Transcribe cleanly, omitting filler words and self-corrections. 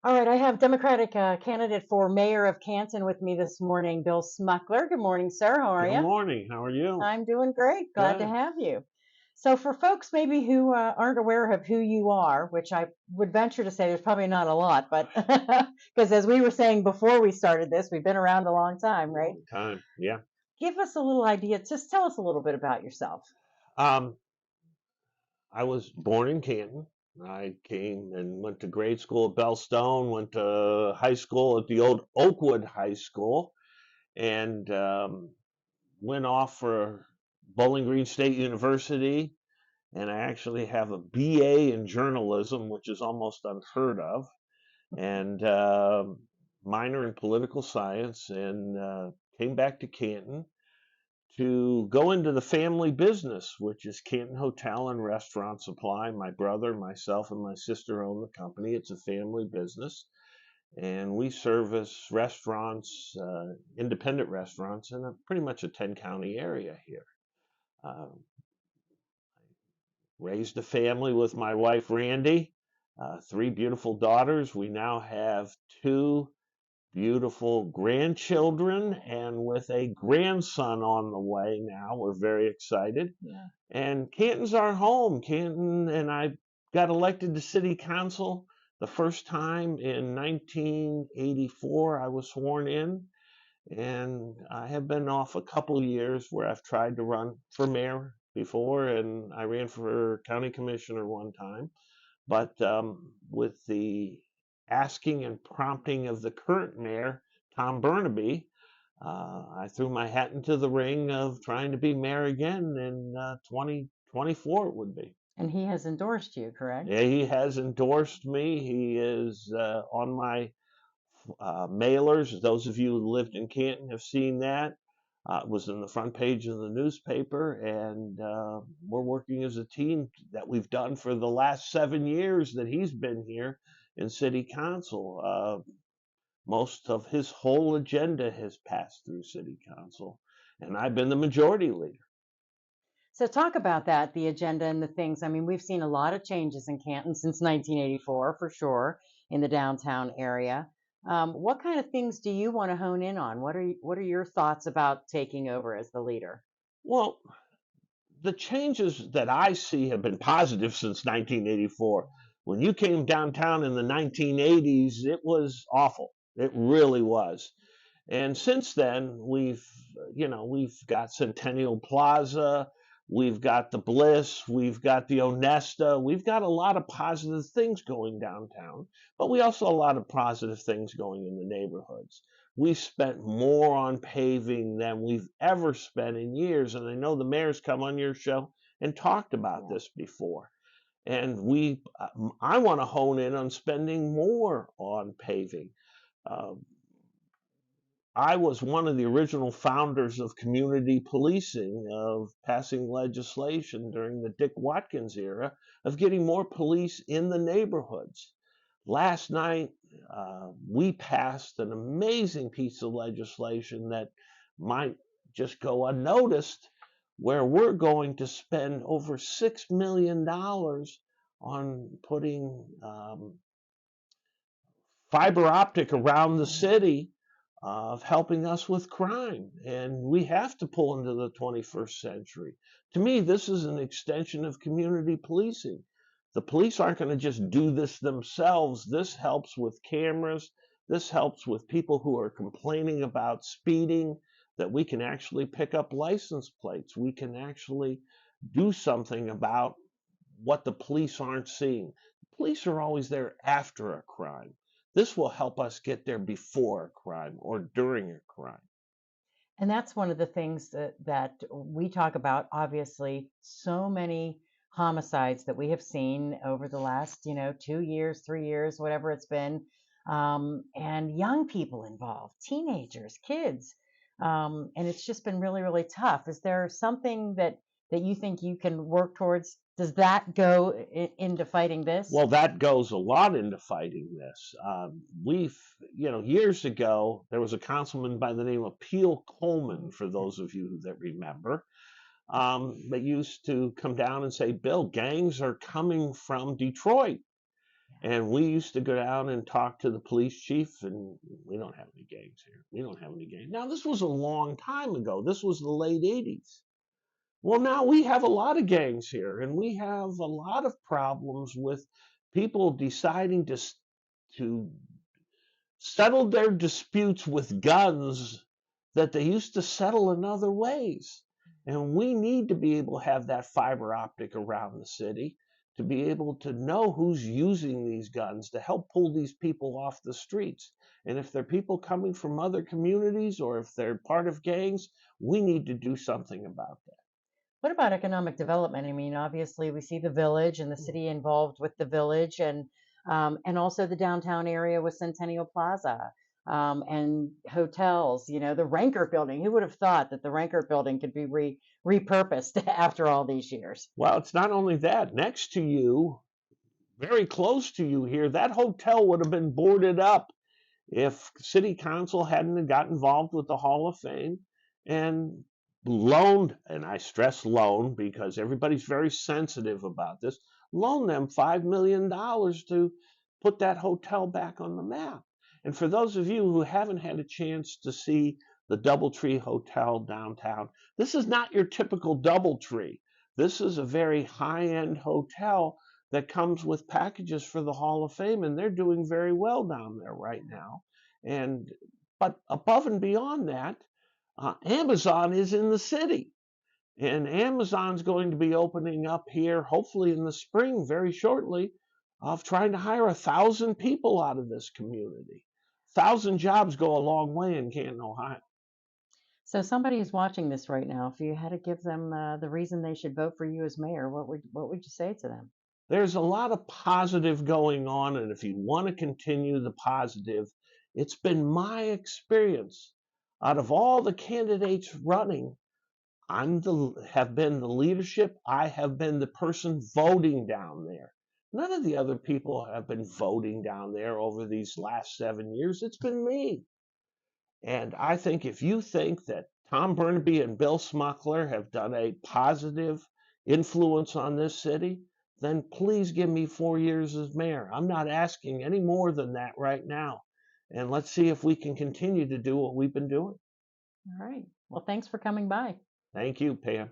All right, I have Democratic candidate for mayor of Canton with me this morning, Bill Smuckler. Good morning, sir. How are Good you? morning. How are you? I'm doing great. Glad to Good. have you. So, for folks maybe who aren't aware of who you are, which I would venture to say there's probably not a lot, but because as we were saying before we started this, we've been around a long time, right? Long time. Yeah. Give us a little idea. Just tell us a little bit about yourself. Um, I was born in Canton. I came and went to grade school at Bellstone, went to high school at the old Oakwood High School, and went off for Bowling Green State University. And I actually have a BA in journalism, which is almost unheard of, and minor in political science, and came back to Canton to go into the family business, which is Canton Hotel and Restaurant Supply. My brother, myself, and my sister own the company. It's a family business, and we service restaurants, independent restaurants, in pretty much a 10-county area here. Uh, Raised a family with my wife, Randy, three beautiful daughters. We now have two beautiful grandchildren, and with a grandson on the way now. We're very excited. Yeah. And Canton's our home. Canton, and I got elected to city council the first time in 1984. I was sworn in, and I have been off a couple years where I've tried to run for mayor before, and I ran for county commissioner one time. But with the asking and prompting of the current mayor, Tom Burnaby, I threw my hat into the ring of trying to be mayor again in 2024 it would be. And he has endorsed you, correct? Yeah, he has endorsed me. He is on my mailers. Those of you who lived in Canton have seen that. It was in the front page of the newspaper, and we're working as a team that we've done for the last 7 years that he's been here in city council. Most of his whole agenda has passed through city council, and I've been the majority leader. So talk about that, the agenda and the things. I mean, we've seen a lot of changes in Canton since 1984, for sure, in the downtown area. What kind of things do you want to hone in on? What are your thoughts about taking over as the leader? Well, the changes that I see have been positive since 1984. When you came downtown in the 1980s, it was awful. It really was. And since then, we've got Centennial Plaza, we've got the Bliss, we've got the Onesta, we've got a lot of positive things going downtown, but we also a lot of positive things going in the neighborhoods. We spent more on paving than we've ever spent in years, and I know the mayor's come on your show and talked about Yeah. this before. And I want to hone in on spending more on paving. Uh, I was one of the original founders of community policing, of passing legislation during the Dick Watkins era, of getting more police in the neighborhoods. Last night, we passed an amazing piece of legislation that might just go unnoticed, where we're going to spend over $6 million on putting fiber optic around the city of helping us with crime. And we have to pull into the 21st century. To me, this is an extension of community policing. The police aren't going to just do this themselves. This helps with cameras. This helps with people who are complaining about speeding, that we can actually pick up license plates. We can actually do something about what the police aren't seeing. Police are always there after a crime. This will help us get there before a crime or during a crime. And that's one of the things that we talk about. Obviously, so many homicides that we have seen over the last, 2 years, 3 years, whatever it's been, and young people involved, teenagers, kids, and it's just been really, really tough. Is there something that you think you can work towards? Does that go into fighting this? Well, that goes a lot into fighting this. Years ago, there was a councilman by the name of Peel Coleman, for those of you that remember, that used to come down and say, Bill, gangs are coming from Detroit. And we used to go down and talk to the police chief, and we don't have any gangs here. We don't have any gangs. Now, this was a long time ago. This was the late 80s. Well, now we have a lot of gangs here, and we have a lot of problems with people deciding to settle their disputes with guns that they used to settle in other ways. And we need to be able to have that fiber optic around the city to be able to know who's using these guns to help pull these people off the streets. And if they're people coming from other communities or if they're part of gangs, we need to do something about that. What about economic development? I mean, obviously, we see the village and the city involved with the village, and also the downtown area with Centennial Plaza, and hotels. You know, the Rankert Building. Who would have thought that the Rankert Building could be repurposed after all these years? Well, it's not only that. Next to you, very close to you here, that hotel would have been boarded up if City Council hadn't got involved with the Hall of Fame and loaned, and I stress loan because everybody's very sensitive about this, loan them $5 million to put that hotel back on the map. And for those of you who haven't had a chance to see the Doubletree Hotel downtown, this is not your typical Doubletree. This is a very high-end hotel that comes with packages for the Hall of Fame, and they're doing very well down there right now. And but above and beyond that, Amazon is in the city, and Amazon's going to be opening up here, hopefully in the spring, very shortly, of trying to hire 1,000 people out of this community. 1,000 jobs go a long way in Canton, Ohio. So, somebody who's watching this right now, if you had to give them the reason they should vote for you as mayor, what would you say to them? There's a lot of positive going on, and if you want to continue the positive, it's been my experience out of all the candidates running, have been the leadership. I have been the person voting down there. None of the other people have been voting down there over these last 7 years. It's been me. And I think if you think that Tom Burnaby and Bill Smuckler have done a positive influence on this city, then please give me 4 years as mayor. I'm not asking any more than that right now. And let's see if we can continue to do what we've been doing. All right. Well, thanks for coming by. Thank you, Pam.